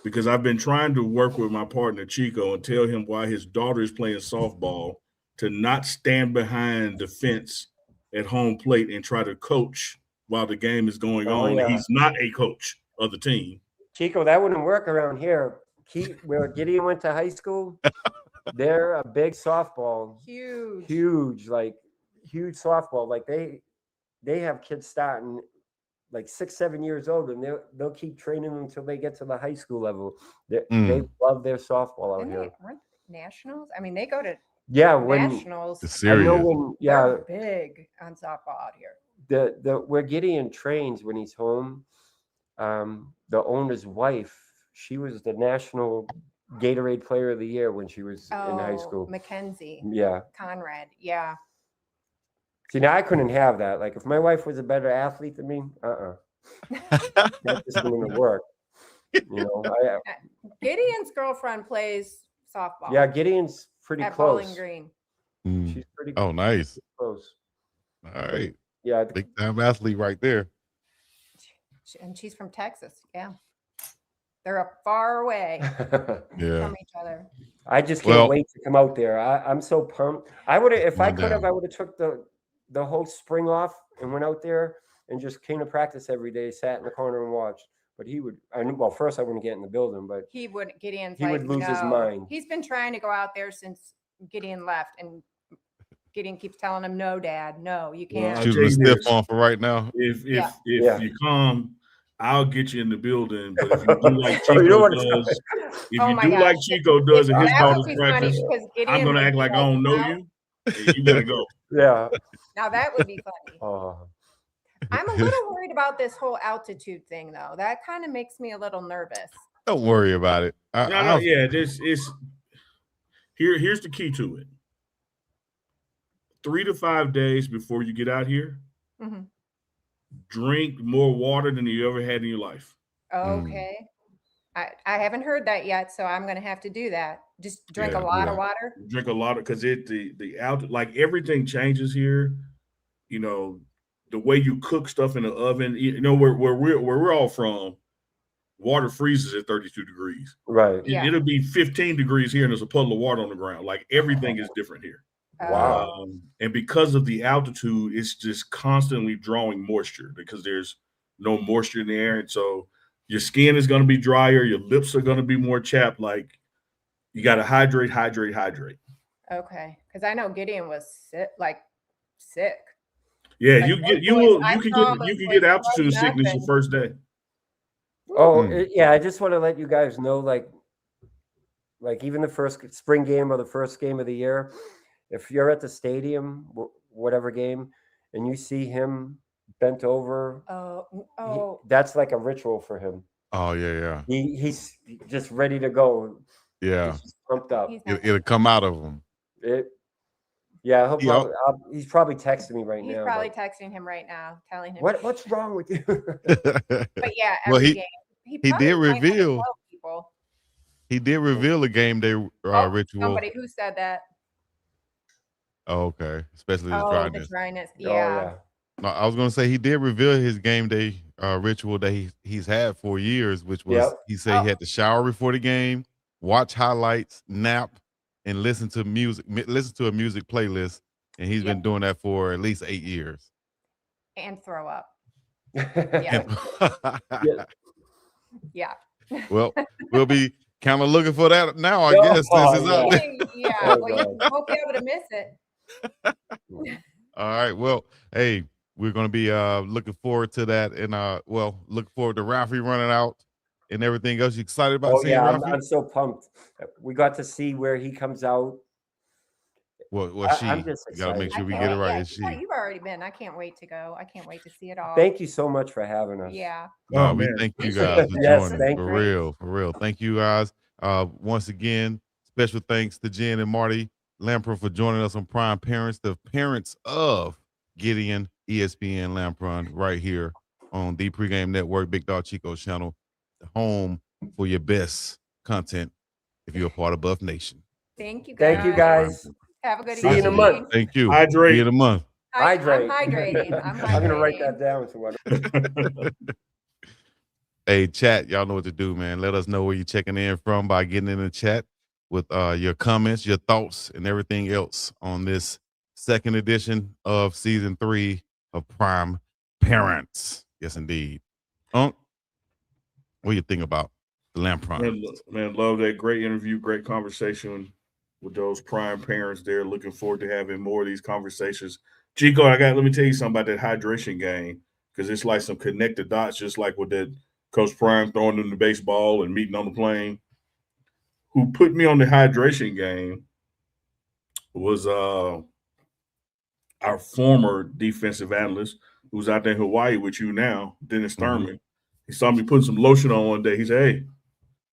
because I've been trying to work with my partner Chico and tell him why his daughter is playing softball to not stand behind the fence at home plate and try to coach while the game is going on. Yeah. He's not a coach of the team. Chico, that wouldn't work around here. Where Gideon went to high school, they're a big softball, huge softball. Like they have kids starting like 6, 7 years old, and they'll keep training them until they get to the high school level. They love their softball out here. Weren't nationals? I mean, they go to nationals. It's serious. I know They're big on softball out here. Where Gideon trains when he's home, the owner's wife, she was the national Gatorade Player of the Year when she was in high school. Mackenzie. Yeah. Conrad. Yeah. See, now I couldn't have that. Like, if my wife was a better athlete than me, that just wouldn't work. You know, Gideon's girlfriend plays softball. Yeah, Gideon's pretty at close. Bowling Green. She's pretty. Oh, nice. Close. All right. Yeah, big time athlete right there. And she's from Texas. Yeah, they're far away from each other. I just can't wait to come out there. I'm so pumped. I would have, if I could have, I would have took the whole spring off and went out there and just came to practice every day, sat in the corner and watched. But he would. Well, first I wouldn't get in the building, but he would. Gideon's he would lose his mind. He's been trying to go out there since Gideon left, and Gideon keeps telling him, "No, Dad, no, you can't." Well, choosing a stiff on for right now. If you come, I'll get you in the building. But if you do like Chico does, like Chico does in his daughter's practice, I'm gonna act like I don't know you. And you gotta go. Yeah. Now that would be funny. I'm a little worried about this whole altitude thing, though. That kind of makes me a little nervous. Don't worry about it. Here's the key to it. 3 to 5 days before you get out here, drink more water than you ever had in your life. Okay. I haven't heard that yet, so I'm gonna have to do that. Just drink a lot of water. Drink a lot of, because like everything changes here. You know, the way you cook stuff in the oven. You know, where we're all from, water freezes at 32 degrees. Right. It'll be 15 degrees here, and there's a puddle of water on the ground. Like everything is different here. Wow. And because of the altitude, it's just constantly drawing moisture because there's no moisture in the air. And so your skin is going to be drier. Your lips are going to be more chapped. Like you got to hydrate. Okay. Because I know Gideon was sick. Yeah. Like, you can get altitude sickness your first day. Oh, yeah. I just want to let you guys know, like even the first spring game or the first game of the year, if you're at the stadium, whatever game, and you see him bent over, that's like a ritual for him. Oh, yeah. He's just ready to go. Yeah. He's pumped up. It'll come out of him. He's probably texting me right now. He's probably texting him right now, telling him what's wrong with you. But yeah, every game. He did reveal. He did reveal a game day ritual. Somebody who said that. Oh, okay. Especially the dryness. The dryness. Yeah. Oh, yeah. No, I was gonna say he did reveal his game day ritual that he's had for years, which was he said he had to shower before the game, watch highlights, nap, and listen to a music playlist, and he's been doing that for at least 8 years. And throw up. Yeah. Well, we'll be kind of looking for that now, I guess. Since it's out there. Yeah. Well, you won't be able to miss it. All right. Well, hey, we're going to be looking forward to that, and looking forward to Ralphie running out and everything else. You excited about seeing Ralphie? I'm so pumped. We got to see where he comes out Well, I'm she. just You got to make excited. sure we I get it can't right. wait. It's Yeah, she. you've already been. I can't wait to go. I can't wait to see it all. Thank you so much for having us. Yeah. Oh We man, thank you Appreciate guys it. for Yes, joining. thank For Great. real, for real. Thank you guys. Once again, special thanks to Jen and Marty Lampron for joining us on Prime Parents, the parents of Gideon ESPN Lampron, right here on the Pregame Network, Big Dog Chico's channel, the home for your best content if you're a part of Buff Nation. Thank you guys. Thank you guys. Have a good See you in a evening. month. Thank you. Hydrate. See you in a month. I'm Hydrate. hydrating. I'm I'm gonna write hydrating. that down. So what? Hey, chat, y'all know what to do, man. Let us know where you're checking in from by getting in the chat with your comments, your thoughts, and everything else on this second edition of season 3 of Prime Parents. Yes, indeed. What do you think about the Lampron? Man, love that. Great interview, great conversation with those prime parents there. Looking forward to having more of these conversations. Chico, let me tell you something about that hydration game, because it's like some connected dots, just like with that Coach Prime throwing them the baseball and meeting on the plane. Who put me on the hydration game was our former defensive analyst who's out there in Hawaii with you now, Dennis Thurman. He saw me putting some lotion on one day. He said, "Hey,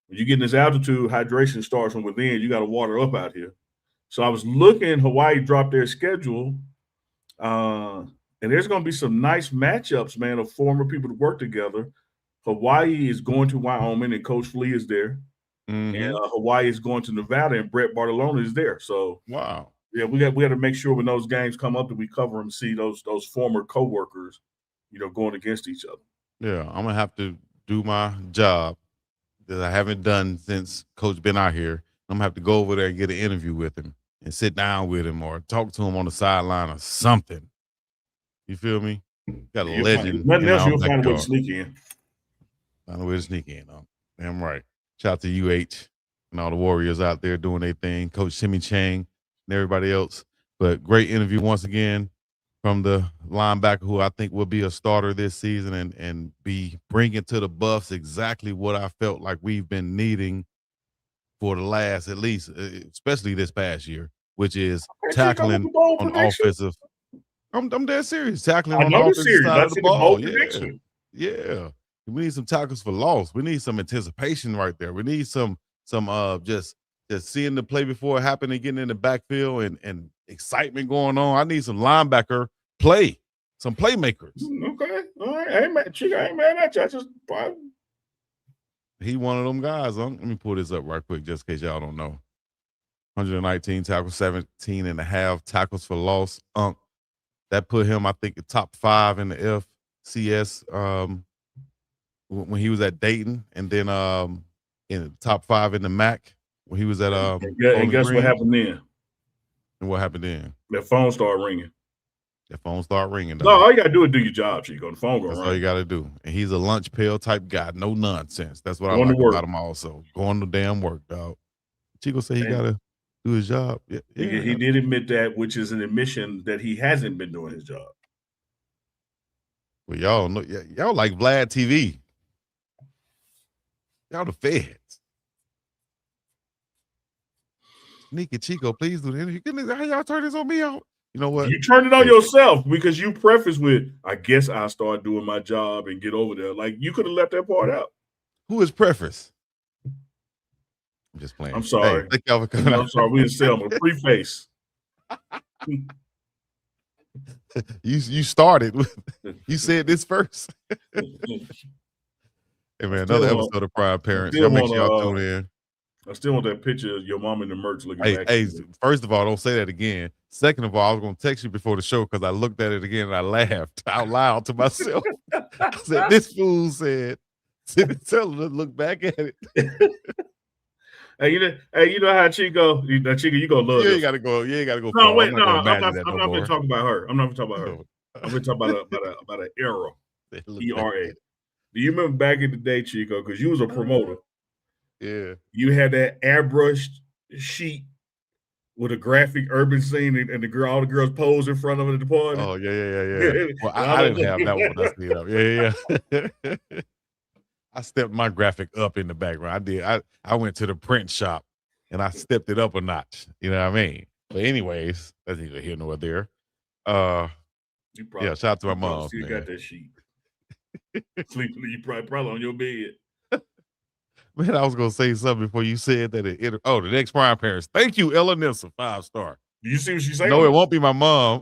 when you get in this altitude, hydration starts from within. You got to water up out here." So I was looking, Hawaii dropped their schedule, and there's going to be some nice matchups, man, of former people to work together. Hawaii is going to Wyoming, and Coach Flea is there. And Hawaii is going to Nevada, and Brett Bartolone is there. So, wow. Yeah, we got to make sure when those games come up that we cover them, see those former coworkers, going against each other. Yeah, I'm going to have to do my job that I haven't done since Coach been out here. I'm going to have to go over there and get an interview with him and sit down with him or talk to him on the sideline or something. You feel me? Got a legend. Nothing else, you'll find a way to sneak in. Find a way to sneak in. Damn right. Shout out to UH and all the Warriors out there doing their thing. Coach Timmy Chang and everybody else. But great interview once again from the linebacker who I think will be a starter this season and be bringing to the Buffs exactly what I felt like we've been needing for the last, at least, especially this past year, which is tackling on offensive. I'm dead serious. Tackling on the offensive side of the ball. Yeah. We need some tackles for loss. We need some anticipation right there. We need some just seeing the play before it happened and getting in the backfield and excitement going on. I need some linebacker play, some playmakers. Okay. All right. I ain't mad at you. I just he one of them guys. Let me pull this up right quick just in case y'all don't know. 119 tackles, 17 and a half tackles for loss. That put him, I think, top 5 in the FCS when he was at Dayton, and then in the top 5 in the MAC when he was at and guess what happened then? And what happened then? That phone started ringing. That phone started ringing. No, all you gotta do is do your job, Chico. The phone gonna ring. That's all you gotta do. And he's a lunch pail type guy. No nonsense. That's what I like about him also. Going to damn work, dog. Chico said he gotta do his job. Yeah. He did admit that, which is an admission that he hasn't been doing his job. Well, y'all know, y'all like Vlad TV. Y'all the feds. Sneaky Chico, please do the interview. How y'all turn this on me out? You know what? You turned it on yourself because you prefaced with, "I guess I'll start doing my job and get over there." Like, you could have left that part out. Who is preface? I'm just playing. I'm sorry. Hey, thank y'all for coming I'm sorry. We didn't sell him a preface. You started with, you said this first. Hey man, another episode of Prime Parents. Y'all make sure y'all tune in. I still want that picture of your mom in the merch looking back. Hey, first of all, don't say that again. Second of all, I was going to text you before the show because I looked at it again and I laughed out loud to myself. I said, "This fool said," tell him to look back at it. Hey, you know how Chico, you gonna love You this. ain't gotta go. No, wait, no, I'm not gonna talk about her. I'm not gonna talk about her. I'm gonna talk about an era. ERA. Do you remember back in the day, Chico? Because you was a promoter. Yeah. You had that airbrushed sheet with a graphic urban scene and all the girls pose in front of it at the party. Oh yeah. Well, I didn't have that one. I see it up. Yeah. I stepped my graphic up in the background. I did. I went to the print shop and I stepped it up a notch. You know what I mean? But anyways, that's neither here nor there. Yeah, shout out to my mom. Still got that sheet. Sleeping, you probably on your bed. Man, I was gonna say something before you said that. The next prime parents. Thank you, Ella Nissa, 5-star. Do you see what she's saying? No, it won't be my mom.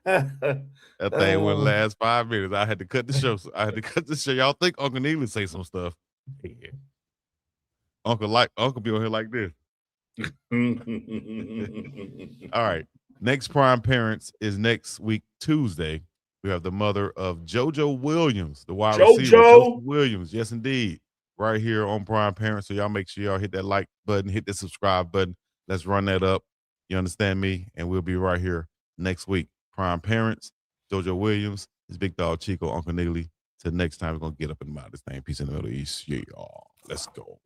That thing wouldn't last 5 minutes. I had to cut the show. Y'all think Uncle Neely say some stuff? Yeah. Uncle be on here like this. All right. Next prime parents is next week, Tuesday. We have the mother of JoJo Williams, the wide receiver. JoJo Williams. Yes, indeed. Right here on Prime Parents. So y'all make sure y'all hit that like button, hit the subscribe button. Let's run that up. You understand me? And we'll be right here next week. Prime Parents, JoJo Williams, his big dog Chico, Uncle Neely. Till next time, we're going to get up and out of this thing. Peace in the Middle East. Yeah, y'all. Let's go.